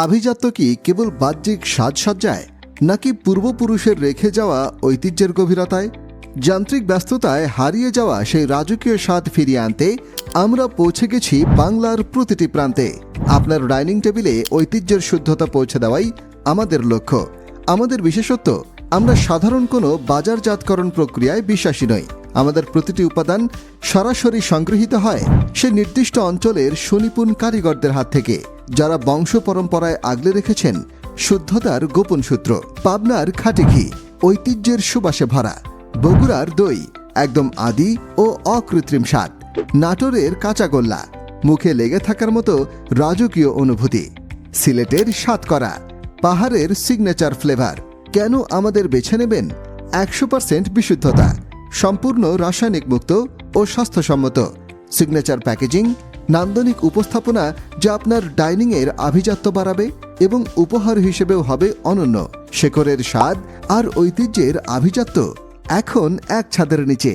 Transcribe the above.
আভিজাত্য কি কেবল বাহ্যিক সাজসজ্জায়, নাকি পূর্বপুরুষের রেখে যাওয়া ঐতিহ্যের গভীরতায়? যান্ত্রিক ব্যস্ততায় হারিয়ে যাওয়া সেই রাজকীয় স্বাদ ফিরিয়ে আনতে আমরা পৌঁছে গেছি বাংলার প্রতিটি প্রান্তে। আপনার ডাইনিং টেবিলে ঐতিহ্যের শুদ্ধতা পৌঁছে দেওয়াই আমাদের লক্ষ্য। আমাদের বিশেষত্ব, আমরা সাধারণ কোনো বাজারজাতকরণ প্রক্রিয়ায় বিশ্বাসী নই। আমাদের প্রতিটি উপাদান সরাসরি সংগৃহীত হয় সে নির্দিষ্ট অঞ্চলের সুনিপুণ কারিগরদের হাত থেকে, যারা বংশ পরম্পরায় আগলে রেখেছেন শুদ্ধতার গোপন সূত্র। পাবনার খাঁটি ঘি, ঐতিহ্যের সুবাসে ভরা। বগুড়ার দই, একদম আদি ও অকৃত্রিম স্বাদ। নাটোরের কাঁচাগোল্লা, মুখে লেগে থাকার মতো রাজকীয় অনুভূতি। সিলেটের সাতকরা, পাহাড়ের সিগনেচার ফ্লেভার। কেন আমাদের বেছে নেবেন? 100% বিশুদ্ধতা, সম্পূর্ণ রাসায়নিক মুক্ত ও স্বাস্থ্যসম্মত। সিগনেচার প্যাকেজিং, নান্দনিক উপস্থাপনা যা আপনার ডাইনিংয়ের আভিজাত্য বাড়াবে এবং উপহার হিসেবেও হবে অনন্য। শেকড়ের স্বাদ আর ঐতিহ্যের আভিজাত্য এখন এক ছাদের নিচে।